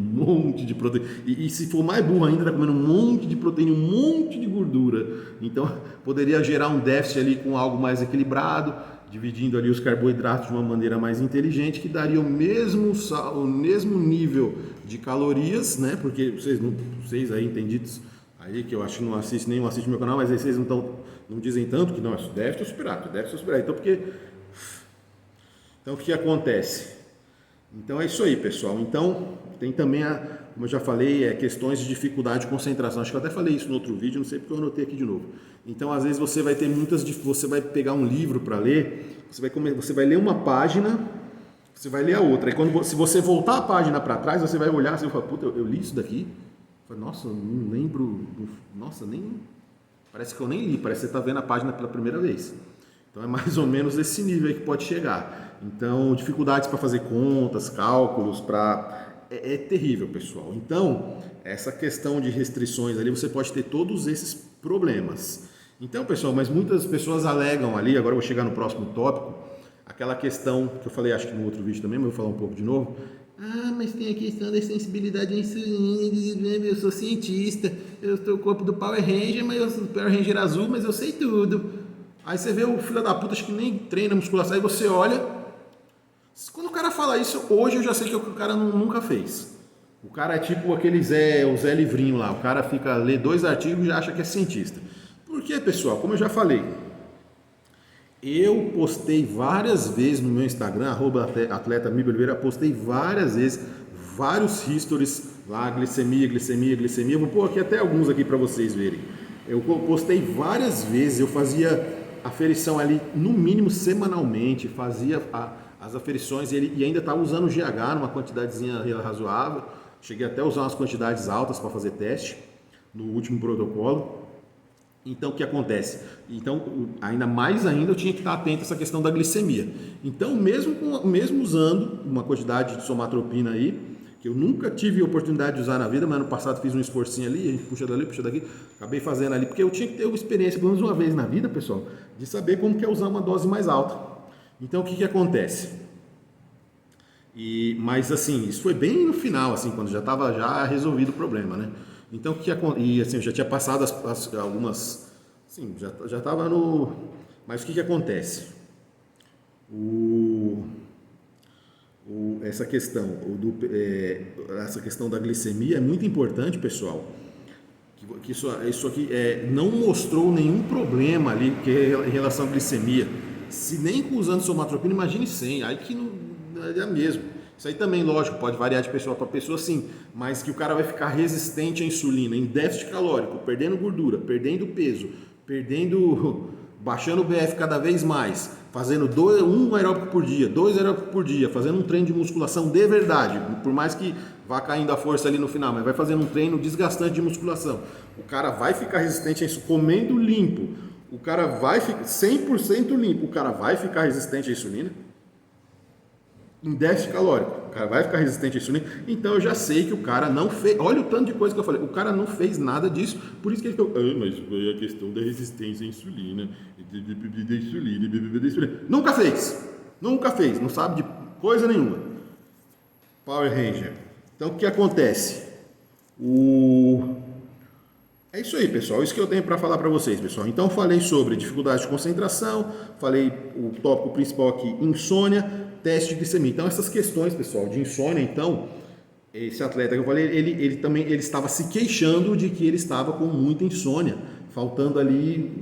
e se for mais burro ainda, está comendo um monte de proteína, um monte de gordura, então poderia gerar um déficit ali com algo mais equilibrado, dividindo ali os carboidratos de uma maneira mais inteligente, que daria o mesmo nível de calorias, né? Porque vocês aí entendidos, aí que eu acho que não assistem meu canal, mas aí vocês não dizem tanto que não, isso deve ter superado. Então o que acontece? Então é isso aí, pessoal. Então tem também, como eu já falei, questões de dificuldade de concentração. Acho que eu até falei isso no outro vídeo, não sei porque eu anotei aqui de novo. Então às vezes você vai ter você vai pegar um livro para ler, você vai ler uma página, você vai ler a outra. E se você voltar a página para trás, você vai olhar assim e falar, puta, eu li isso daqui? Nossa, não lembro, parece que eu nem li, parece que você está vendo a página pela primeira vez. Então é mais ou menos esse nível aí que pode chegar. Então, dificuldades para fazer contas, cálculos, é terrível, pessoal. Então, essa questão de restrições ali, você pode ter todos esses problemas. Então, pessoal, mas muitas pessoas alegam ali, agora eu vou chegar no próximo tópico, aquela questão que eu falei, acho que no outro vídeo também, mas eu vou falar um pouco de novo. Mas tem a questão da sensibilidade à insulina, eu sou cientista, eu sou o corpo do Power Ranger, mas eu sou o Power Ranger azul, mas eu sei tudo. Aí você vê o filho da puta, acho que nem treina musculação, aí você olha, quando o cara fala isso, hoje eu já sei que o cara nunca fez. O cara é tipo o Zé Livrinho lá, o cara lê 2 artigos e já acha que é cientista. Por quê, pessoal? Como eu já falei, Eu postei várias vezes no meu Instagram, @atleta_Oliveira, postei várias vezes, vários histories lá, glicemia. Vou pôr aqui até alguns aqui para vocês verem. Eu postei várias vezes, eu fazia aferição ali no mínimo semanalmente, fazia as aferições e ainda estava usando o GH numa quantidadezinha razoável. Cheguei até a usar umas quantidades altas para fazer teste no último protocolo. Então, o que acontece? Então, ainda mais ainda, eu tinha que estar atento a essa questão da glicemia. Então, mesmo usando uma quantidade de somatropina aí, que eu nunca tive oportunidade de usar na vida, mas ano passado fiz um esforcinho ali, a gente puxa dali, puxa daqui, acabei fazendo ali, porque eu tinha que ter uma experiência, pelo menos uma vez na vida, pessoal, de saber como que é usar uma dose mais alta. Então, o que acontece? Mas assim, isso foi bem no final, assim, quando já estava já resolvido o problema, né? Então, e assim, eu já tinha passado algumas, assim, já estava no... Mas o que acontece? Essa questão da glicemia é muito importante, pessoal, que isso aqui não mostrou nenhum problema ali em relação à glicemia. Se nem usando somatropina, imagine sem, aí que não é mesmo. Isso aí também, lógico, pode variar de pessoa para pessoa, sim, mas que o cara vai ficar resistente à insulina, em déficit calórico, perdendo gordura, perdendo peso, baixando o BF cada vez mais, fazendo um aeróbico por dia, 2 aeróbicos por dia, fazendo um treino de musculação de verdade, por mais que vá caindo a força ali no final, mas vai fazendo um treino desgastante de musculação. O cara vai ficar resistente a isso, comendo limpo, o cara vai ficar 100% limpo, o cara vai ficar resistente à insulina? Em déficit calórico, o cara vai ficar resistente à insulina. Então eu já sei que o cara não fez. Olha o tanto de coisa que eu falei. O cara não fez nada disso, por isso que ele falou: mas foi a questão da resistência à insulina, da insulina. Nunca fez, não sabe de coisa nenhuma. Power Ranger. Então o que acontece? É isso aí, pessoal. Isso que eu tenho para falar para vocês, pessoal. Então, falei sobre dificuldade de concentração, falei o tópico principal aqui, insônia, teste de glicemia. Então, essas questões, pessoal, de insônia, então, esse atleta que eu falei, ele estava se queixando de que ele estava com muita insônia, faltando ali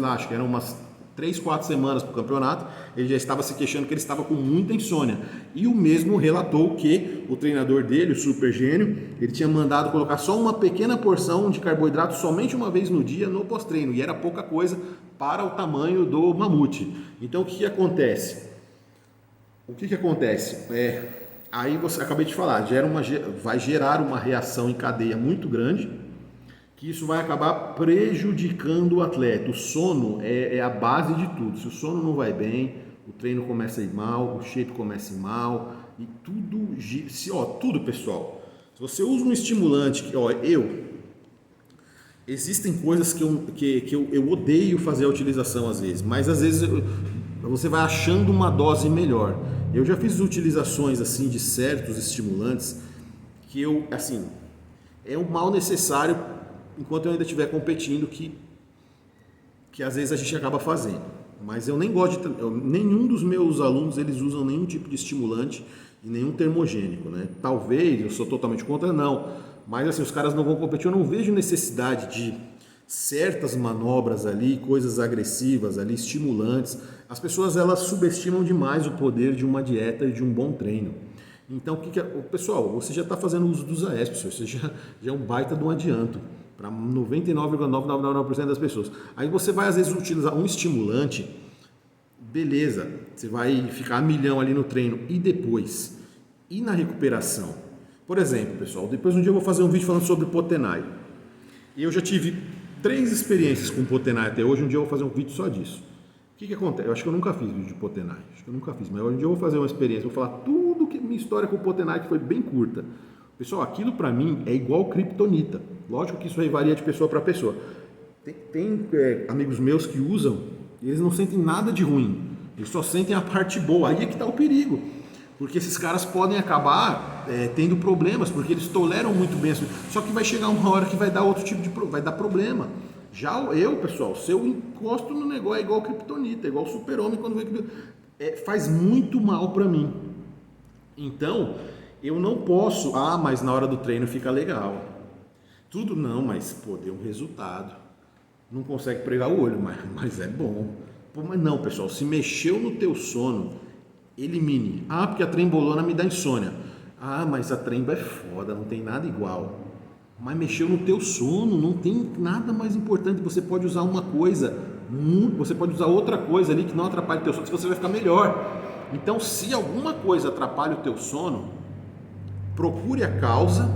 acho que eram umas 3, 4 semanas para o campeonato, ele já estava se queixando que ele estava com muita insônia. E o mesmo relatou que o treinador dele, o Super Gênio, ele tinha mandado colocar só uma pequena porção de carboidrato somente uma vez no dia no pós-treino, e era pouca coisa para o tamanho do mamute. Então, o que acontece? Aí acabei de falar, vai gerar uma reação em cadeia muito grande, que isso vai acabar prejudicando o atleta. O sono é a base de tudo. Se o sono não vai bem, o treino começa a ir mal, o shape começa a ir mal, e tudo, pessoal. Se você usa um estimulante, existem coisas que eu odeio fazer a utilização às vezes, mas às vezes você vai achando uma dose melhor. Eu já fiz utilizações assim de certos estimulantes que é um mal necessário enquanto eu ainda estiver competindo, que às vezes a gente acaba fazendo. Mas eu nem gosto nenhum dos meus alunos, eles usam nenhum tipo de estimulante e nenhum termogênico, né? Talvez, eu sou totalmente contra, não. Mas assim, os caras não vão competir, eu não vejo necessidade de certas manobras ali, coisas agressivas ali, estimulantes. As pessoas, elas subestimam demais o poder de uma dieta e de um bom treino. Então, pessoal, você já está fazendo uso dos AES, você já é um baita de um adianto para 99,999% das pessoas. Aí você vai às vezes utilizar um estimulante, beleza, você vai ficar a milhão ali no treino, e depois? E na recuperação? Por exemplo, pessoal, depois um dia eu vou fazer um vídeo falando sobre Potenai. E eu já tive 3 experiências com Potenai até hoje, um dia eu vou fazer um vídeo só disso. O que acontece? Eu acho que eu nunca fiz vídeo de Potenai, mas hoje um dia eu vou fazer uma experiência, vou falar tudo que minha história com o Potenai, que foi bem curta. Pessoal, aquilo para mim é igual kryptonita. Lógico que isso aí varia de pessoa para pessoa. Tem amigos meus que usam, eles não sentem nada de ruim, eles só sentem a parte boa. Aí é que está o perigo, porque esses caras podem acabar tendo problemas, porque eles toleram muito bem isso. Só que vai chegar uma hora que vai dar outro tipo vai dar problema. Já eu, pessoal, se eu encosto no negócio, é igual kryptonita, é igual super-homem quando faz muito mal para mim. Então, eu não posso, mas na hora do treino fica legal. Tudo não, mas deu um resultado. Não consegue pregar o olho, mas é bom. Mas não, pessoal, se mexeu no teu sono, elimine. Ah, porque a trembolona me dá insônia. Ah, mas a tremba é foda, não tem nada igual. Mas mexeu no teu sono, não tem nada mais importante. Você pode usar uma coisa, você pode usar outra coisa ali que não atrapalhe o teu sono, se você vai ficar melhor. Então, se alguma coisa atrapalha o teu sono, procure a causa.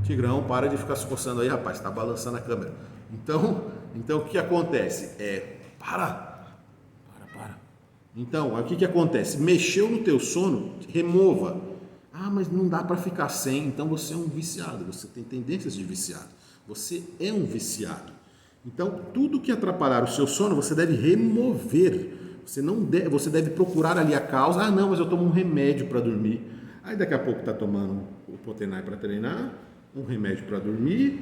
Tigrão, para de ficar se coçando aí, rapaz, está balançando a câmera. Então o que acontece? Para. Então, o que acontece? Mexeu no teu sono, remova. Ah, mas não dá para ficar sem, então você é um viciado, você tem tendências de viciado. Você é um viciado. Então, tudo que atrapalhar o seu sono, você deve remover. Você deve procurar ali a causa. Ah, não, mas eu tomo um remédio para dormir. Aí daqui a pouco está tomando o Potenai para treinar, um remédio para dormir,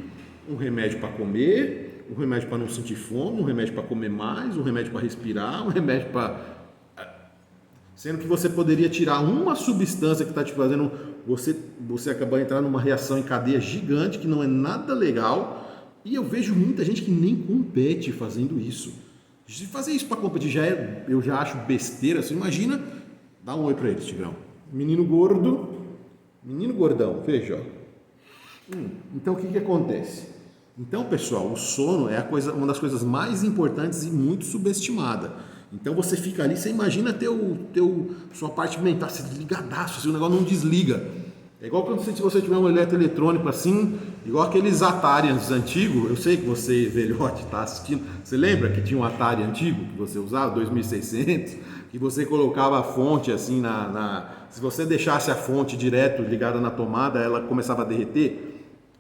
um remédio para comer, um remédio para não sentir fome, um remédio para comer mais, um remédio para respirar, um remédio para... Sendo que você poderia tirar uma substância que está te fazendo você acabar entrando numa reação em cadeia gigante, que não é nada legal. E eu vejo muita gente que nem compete fazendo isso. Se fazer isso para competir eu já acho besteira. Você imagina, dá um oi para eles, Tigrão. Menino gordão, veja. Então o que acontece? Então, pessoal, o sono é uma das coisas mais importantes e muito subestimada. Então você fica ali, você imagina sua parte mental, você ligadaço, assim, o negócio não desliga. É igual quando se você tiver um eletroeletrônico assim, igual aqueles Atarians antigos. Eu sei que você, velhote, está assistindo. Você lembra que tinha um Atari antigo que você usava, 2600, que você colocava a fonte assim se você deixasse a fonte direto ligada na tomada, ela começava a derreter.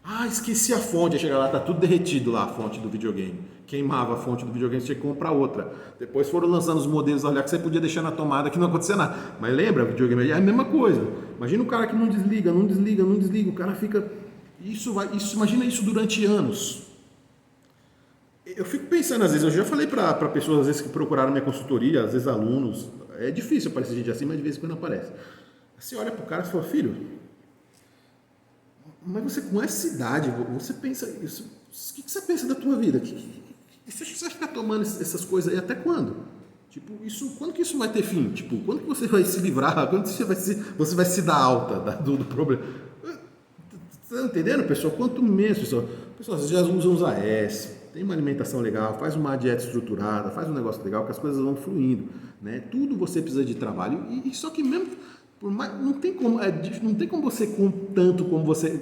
Ah, esqueci a fonte, aí chega lá, tá tudo derretido lá, a fonte do videogame. Queimava a fonte do videogame, você tinha que comprar outra. Depois foram lançando os modelos, olha, que você podia deixar na tomada que não acontecia nada. Mas lembra, o videogame é a mesma coisa. Imagina o cara que não desliga, o cara fica... Imagina isso durante anos. Eu fico pensando às vezes, eu já falei para pessoas às vezes que procuraram minha consultoria, às vezes alunos, é difícil aparecer gente assim, mas de vez em quando aparece. Você olha pro cara e fala, filho, mas você com essa idade, você pensa isso, o que você pensa da tua vida? Você vai ficar tomando essas coisas aí até quando? Tipo, quando que isso vai ter fim? Tipo, quando que você vai se livrar? Quando você vai se dar alta do problema? Tá entendendo, pessoal? Quanto menos, pessoal. Pessoal, vocês já usam os AS, tem uma alimentação legal, faz uma dieta estruturada, faz um negócio legal, que as coisas vão fluindo, né? Tudo você precisa de trabalho, e só que mesmo, não tem como você com tanto como você...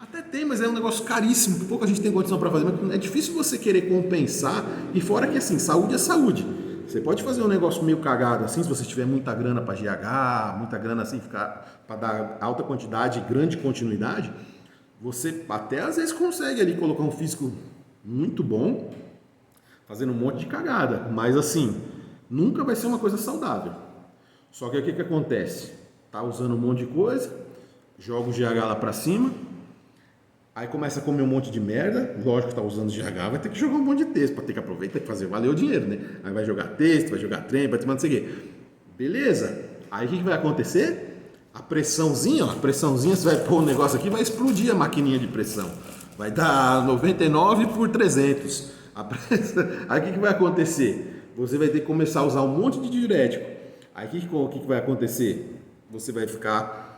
Até tem, mas é um negócio caríssimo, pouca gente tem condição para fazer, mas é difícil você querer compensar, e fora que assim, saúde é saúde. Você pode fazer um negócio meio cagado assim, se você tiver muita grana para GH, muita grana assim, para dar alta quantidade, grande continuidade, você até às vezes consegue ali colocar um físico muito bom, fazendo um monte de cagada, mas assim, nunca vai ser uma coisa saudável. Só que o que acontece? Tá usando um monte de coisa, joga o GH lá pra cima, aí começa a comer um monte de merda, lógico que tá usando GH, vai ter que jogar um monte de texto, para ter que aproveitar e fazer valer o dinheiro, né? Aí vai jogar texto, vai jogar trem, vai te mandar não sei o quê. Beleza? Aí o que vai acontecer? A pressãozinha, você vai pôr um negócio aqui, vai explodir a maquininha de pressão. Vai dar 99 por 300. Aí o que vai acontecer? Você vai ter que começar a usar um monte de diurético. Aí o que vai acontecer? Você vai ficar...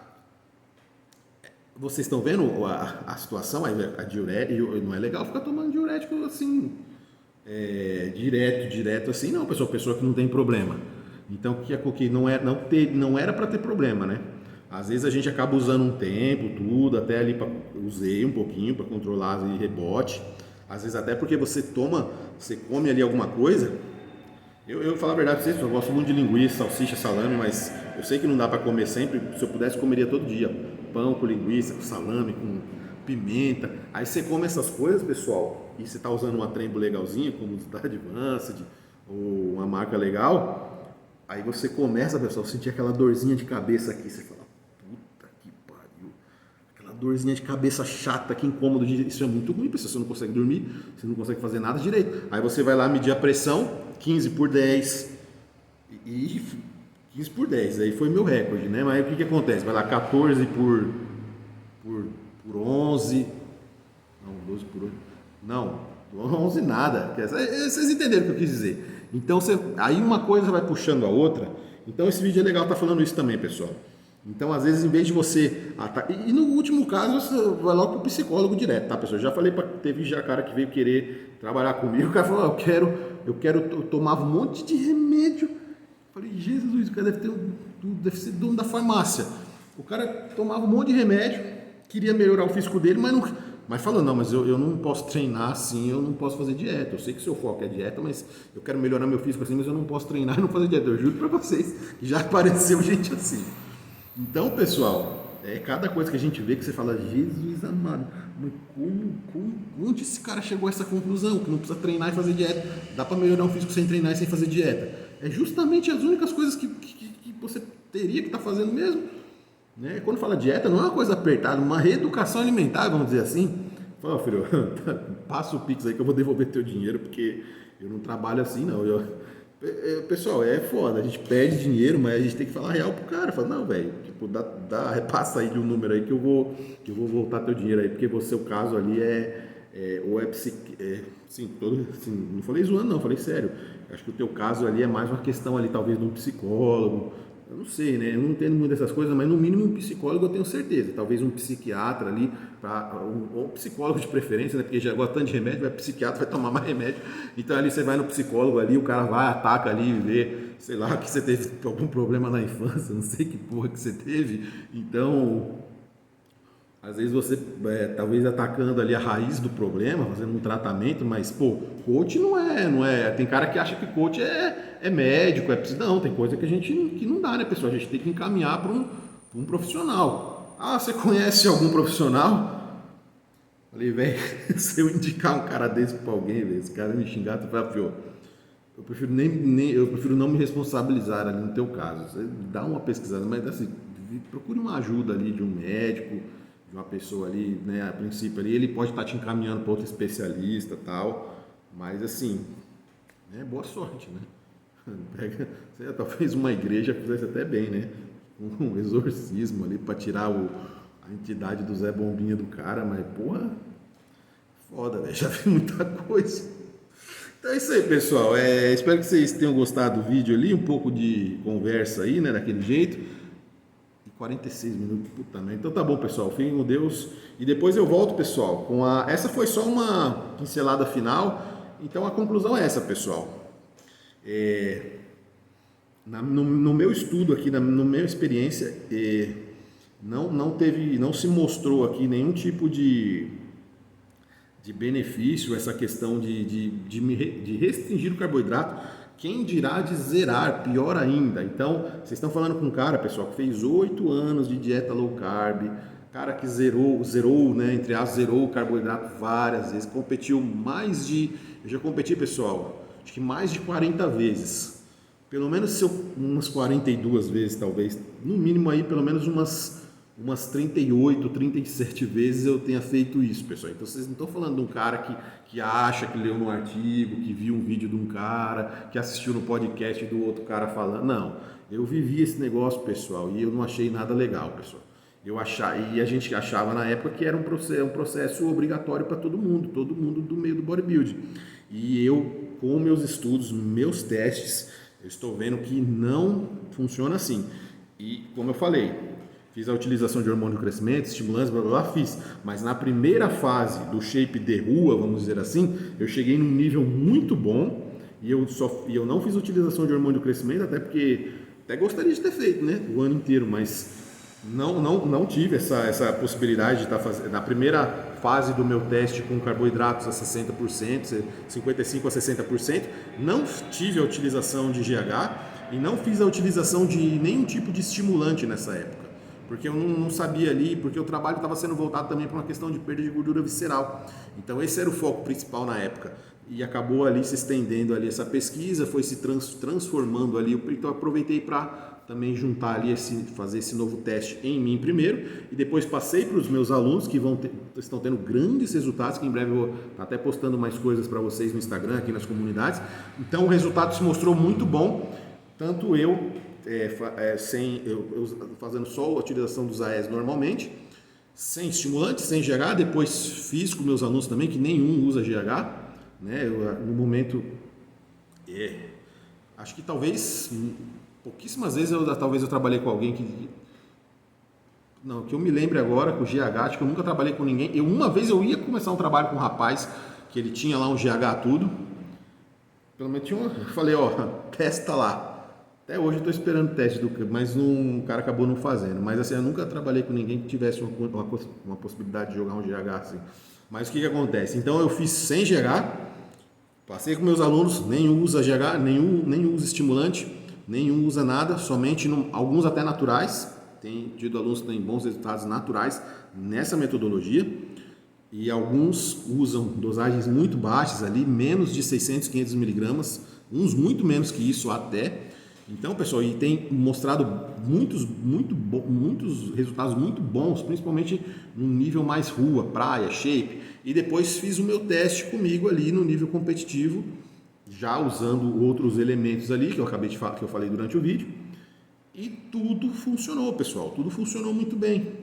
Vocês estão vendo a situação? A diurético, não é legal ficar tomando diurético assim, direto assim, não, pessoa que não tem problema. Então, que não era para ter problema, né? Às vezes a gente acaba usando um tempo, tudo, até ali usei um pouquinho para controlar o rebote. Às vezes até porque você come ali alguma coisa. Eu falo a verdade para vocês, eu gosto muito de linguiça, salsicha, salame, mas eu sei que não dá para comer sempre. Se eu pudesse, comeria todo dia. Pão com linguiça, com salame, com pimenta. Aí você come essas coisas, pessoal, e você está usando uma trembo legalzinha, como da Advanced, ou uma marca legal, aí você começa, pessoal, a sentir aquela dorzinha de cabeça aqui. Você fala, puta que pariu. Aquela dorzinha de cabeça chata, que incômodo. Isso é muito ruim, pessoal. Você não consegue dormir, você não consegue fazer nada direito. Aí você vai lá medir a pressão, 15 por 10. E 15 por 10, aí foi meu recorde, né? Mas aí o que acontece? Vai lá 14 por 11. Não, 12 por 8. Não, 11 nada. Vocês entenderam o que eu quis dizer. Então, aí uma coisa vai puxando a outra. Então, esse vídeo é legal estar falando isso também, pessoal. Então, às vezes, em vez de você... E no último caso, você vai logo pro psicólogo direto, tá, pessoal? Já falei, teve já cara que veio querer trabalhar comigo, o cara falou, eu tomava um monte de remédio. Eu falei, Jesus, o cara deve ser dono da farmácia. O cara tomava um monte de remédio, queria melhorar o físico dele, mas falando, não, mas eu não posso treinar assim, eu não posso fazer dieta. Eu sei que o seu foco é dieta, mas eu quero melhorar meu físico assim, mas eu não posso treinar e não fazer dieta. Eu juro pra vocês que já apareceu gente assim. Então, pessoal, cada coisa que a gente vê que você fala, Jesus amado, mas onde esse cara chegou a essa conclusão? Que não precisa treinar e fazer dieta. Dá pra melhorar o físico sem treinar e sem fazer dieta. É justamente as únicas coisas que você teria que estar fazendo mesmo. Né? Quando fala dieta, não é uma coisa apertada, uma reeducação alimentar, vamos dizer assim. Fala, filho, passa o Pix aí que eu vou devolver teu dinheiro, porque eu não trabalho assim, não. Pessoal, é foda, a gente pede dinheiro, mas a gente tem que falar real pro cara. Fala, não, velho, tipo, repassa aí de um número aí que eu vou voltar teu dinheiro aí, porque o seu caso ali não falei zoando não, falei sério. Acho que o teu caso ali é mais uma questão ali, talvez, de um psicólogo. Eu não sei, né? Eu não entendo muito dessas coisas, mas no mínimo um psicólogo eu tenho certeza. Talvez um psiquiatra ali, ou um psicólogo de preferência, né? Porque já gosta tanto de remédio, vai psiquiatra, vai tomar mais remédio. Então ali você vai no psicólogo ali, o cara vai, ataca ali e vê, sei lá, que você teve algum problema na infância, não sei que porra que você teve. Então, às vezes você, talvez atacando ali a raiz do problema, fazendo um tratamento, mas, pô, coach não é. Tem cara que acha que coach é médico, não, tem coisa que não dá, né, pessoal? A gente tem que encaminhar para um profissional. Ah, você conhece algum profissional? Falei, velho, se eu indicar um cara desse para alguém, velho, esse cara me xingar, tu fala, pior. Eu prefiro não me responsabilizar ali no teu caso. Você dá uma pesquisada, mas assim, procure uma ajuda ali de um médico, de uma pessoa ali, né, a princípio ali, ele pode estar te encaminhando para outro especialista e tal, mas assim, né, boa sorte, né? Pega, talvez uma igreja fizesse até bem, né? Um exorcismo ali para tirar a entidade do Zé Bombinha do cara, mas porra, foda, velho, já vi muita coisa. Então é isso aí, pessoal, espero que vocês tenham gostado do vídeo ali, um pouco de conversa aí, né, daquele jeito. 46 minutos, puta merda. Então tá bom, pessoal, fiquem com Deus. E depois eu volto, pessoal, essa foi só uma pincelada final. Então a conclusão é essa, pessoal. No meu estudo aqui, na minha experiência, não se mostrou aqui nenhum tipo de benefício, essa questão de restringir o carboidrato. Quem dirá de zerar, pior ainda. Então, vocês estão falando com um cara, pessoal, que fez 8 anos de dieta low carb, cara que zerou, né, entre aspas, zerou o carboidrato várias vezes, eu já competi, pessoal, acho que mais de 40 vezes. Pelo menos umas 42 vezes, talvez. No mínimo aí, pelo menos umas 38, 37 vezes eu tenha feito isso, pessoal. Então vocês não estão falando de um cara que acha que leu um artigo, que viu um vídeo de um cara, que assistiu no podcast do outro cara falando. Não, eu vivi esse negócio, pessoal, e eu não achei nada legal, pessoal. E a gente achava na época que era um processo obrigatório para todo mundo do meio do bodybuilding. E eu, com meus estudos, meus testes, eu estou vendo que não funciona assim. E como eu falei, fiz a utilização de hormônio de crescimento, estimulantes, blá, blá, blá, fiz. Mas na primeira fase do shape de rua, vamos dizer assim, eu cheguei num nível muito bom e eu não fiz utilização de hormônio de crescimento, até gostaria de ter feito, né, o ano inteiro, mas não tive essa possibilidade de estar fazendo. Na primeira fase do meu teste com carboidratos a 60%, 55% a 60%, não tive a utilização de GH e não fiz a utilização de nenhum tipo de estimulante nessa época. Porque eu não sabia ali, porque o trabalho estava sendo voltado também para uma questão de perda de gordura visceral. Então esse era o foco principal na época. E acabou ali se estendendo ali essa pesquisa, foi se transformando ali. Então eu aproveitei para também juntar ali, fazer esse novo teste em mim primeiro. E depois passei para os meus alunos que estão tendo grandes resultados, que em breve eu vou estar até postando mais coisas para vocês no Instagram, aqui nas comunidades. Então o resultado se mostrou muito bom. Tanto eu fazendo só a utilização dos AES normalmente, sem estimulante, sem GH, depois fiz com meus alunos também, que nenhum usa GH, né? No momento Acho que talvez, pouquíssimas vezes talvez eu trabalhei com alguém que... Não, que eu me lembre agora, com o GH, acho que eu nunca trabalhei com ninguém. Uma vez eu ia começar um trabalho com um rapaz, que ele tinha lá um GH tudo. Pelo menos tinha eu falei, ó, testa lá. Até hoje eu estou esperando o teste, mas o cara acabou não fazendo. Mas assim, eu nunca trabalhei com ninguém que tivesse uma possibilidade de jogar um GH assim. Mas o que acontece? Então eu fiz sem GH, passei com meus alunos, nenhum usa GH, nenhum usa estimulante, nenhum usa nada, somente alguns até naturais. Tem tido alunos que têm bons resultados naturais nessa metodologia. E alguns usam dosagens muito baixas ali, menos de 600, 500 miligramas, uns muito menos que isso até. Então, pessoal, e tem mostrado muitos resultados muito bons, principalmente no nível mais rua, praia, shape. E depois fiz o meu teste comigo ali no nível competitivo, já usando outros elementos ali que eu acabei de falar, que eu falei durante o vídeo. E tudo funcionou, pessoal, tudo funcionou muito bem.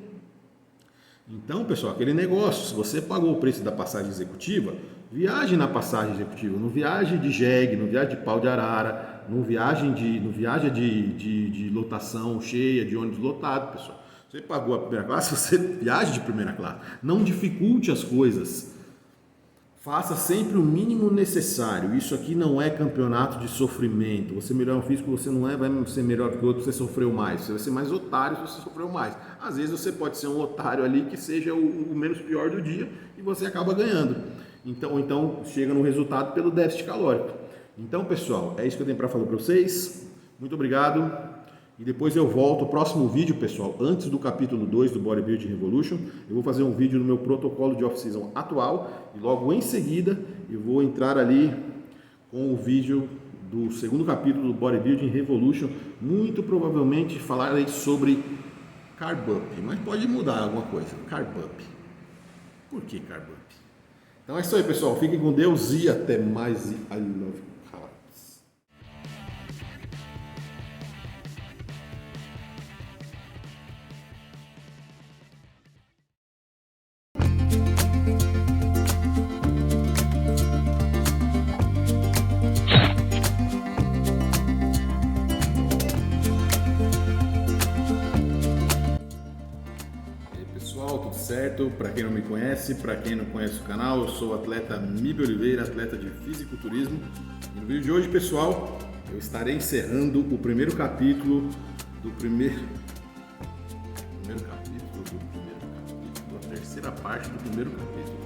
Então, pessoal, aquele negócio, se você pagou o preço da passagem executiva, viaje na passagem executiva, não viaje de jegue, não viaje de pau de arara, não viaje de lotação cheia, de ônibus lotado, pessoal. Você pagou a primeira classe, você viaje de primeira classe. Não dificulte as coisas. Faça sempre o mínimo necessário. Isso aqui não é campeonato de sofrimento. Você melhorar um físico, você não vai ser melhor que o outro, você sofreu mais. Você vai ser mais otário se você sofreu mais. Às vezes você pode ser um otário ali que seja o menos pior do dia e você acaba ganhando. Então chega no resultado pelo déficit calórico. Então, pessoal, é isso que eu tenho para falar para vocês. Muito obrigado. E depois eu volto, o próximo vídeo, pessoal, antes do capítulo 2 do Bodybuilding Revolution, eu vou fazer um vídeo no meu protocolo de off-season atual e logo em seguida eu vou entrar ali com o vídeo do segundo capítulo do Bodybuilding Revolution. Muito provavelmente falarei sobre Carb Up, mas pode mudar alguma coisa. Carb Up. Por que Carb Up? Então é isso aí, pessoal. Fiquem com Deus e até mais. I love you. Tudo certo? Para quem não me conhece, para quem não conhece o canal, eu sou o atleta Mibe Oliveira, atleta de fisiculturismo. E no vídeo de hoje, pessoal, eu estarei encerrando o primeiro capítulo a terceira parte do primeiro capítulo